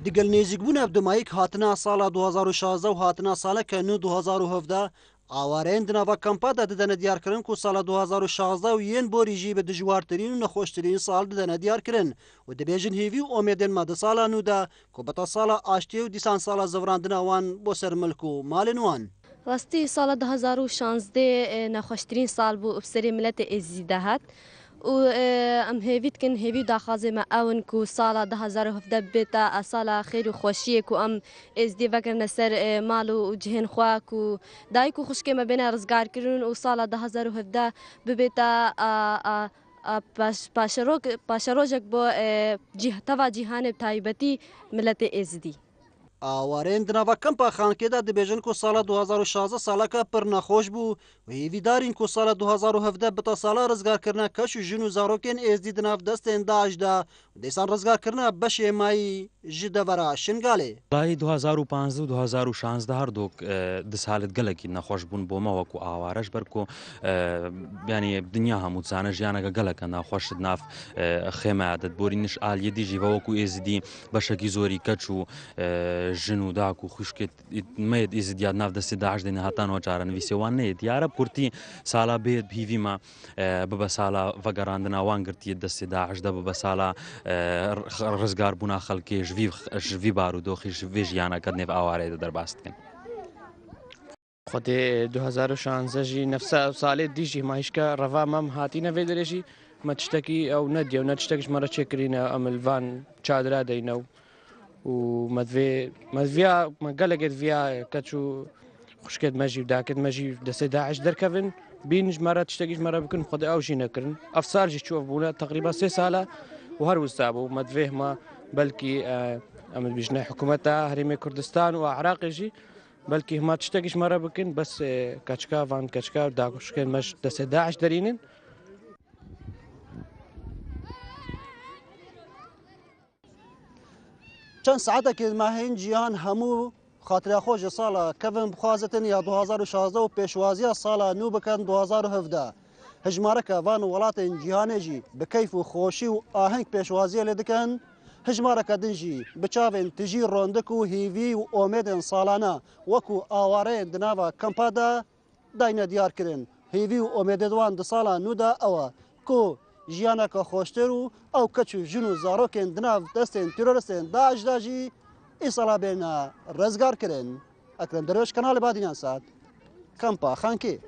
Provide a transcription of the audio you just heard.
دگەل نێزیکبوونە بدمایک هاتنە ساڵا 2016 و هاتنە ساڵەکە نو 2017 ئاوارەیان دناڤە کەمپادا دەدەنە دیارکردن و ساڵە 2016 و یەن بۆ ریژی بە دژوارترین و نەخۆشترین ساڵ دەدەنە دیارکردن و دەبێژن هێوی و ئۆمێدێن مادە ساڵا نودا کۆبەتە ساڵە ئاشتێ و دیسان ساڵە زەڤراندناوان بۆ سەر ملک و مالên wan. راستی ساڵە 2016 نەخۆشترین ساڵ بوو بسەری ملەتە ئێزیدا هات و ئەم هێویتکن هێوی داخوازێمە ئەون و ساڵە 2017 بێتە ئاساڵە خێر و خۆشیەک و ئەم ئێزدی بەکردنە سەر ماڵ و جهێن خواک و دایک و خوشکێمە بێنە ڕزگارکردن و ساڵە 2017 ببێتە پاشەڕۆژێک بۆ تەوا جیهانێ تایبەتی ملەتە ئێزدی. ئاوارەیان دناڤە کەمپا خانکێدا دەبێژن و ساڵە 2016 ساڵەکە پڕ نەخۆش بوو و هێویدارین و ساڵە 2017 بتە ساڵە ڕزگارکردنە کەش و ژن و زارۆکێن ئێزدی دناف دەستێن داعشدا و دەیسان ڕزگارکردنە بەشێ مایی ji devera şingalê. Dayê 2015 û 2016 herdok di salê gelekî nexweş bûn boma wekû awareş ber ku yanî dinya hemû dizane jiyaneke geleke naxweş di nav xêmeya de borîniş aliyê dî jî ve wekû êzidî beşekî zorî keç û jin û dak û xwişkê me êzidiya nav destê Daeş de hatan o cara nivîsê wan neyê diyare kurtî sala bê hîvî me bibe sala vegerandina wan girtiye destê Daeş de bibe sala rizgarbûna xelkê ji vî barûdoxî ji vê jiyaneke nêv awareyê de derbas dikin. Xwedê 2016 jî nefsa salê dî jî hişka reva mem hatîne vê derê jî me tiştekî ew nediye û ne tiştek ji me re çêkirîne em li van çadira deyne û me gelekê viya keç û xwişkê me jî dakê me jî destê Daeş derkevin bîn ji me re tiştekî ji me re bikin xwedê ew jî nekirin. Ev sal jî çû ev bûne teqrîba 3 sala û her wisa bû me divê me belkî em dibîjine hikûmeta Herêmê Kurdistan û Iraqê jî belkî hema tiştekî ji me re bikin bes keçika van keçika dakuşkên me ji destê Daeş derînin. Çend saetekê mehên cihan hemû xatira xwe ji sala kevin bixwazitin ya 2016 û pêşwaziya sala nû bikin 2017. Hejmareka van welatên cîhanê jî bi keyf û xweşî û aheng pêşwaziyê lê dikin. Hejmareka din jî bi çavên tijî rondik û hêvî û omêdên salana wekû awareyên di nava kempa de dayne diyarkirin. Hêvî û omêdê wan di sala nû de ew e ku jiyaneke xweştir û ew keç û jin û zarokên di nav destên teroristên Daeş de jî îsala bêne rezgarkirin. Ekrem Derweş, Kanalê Badînan Saet, Kempa Xankê.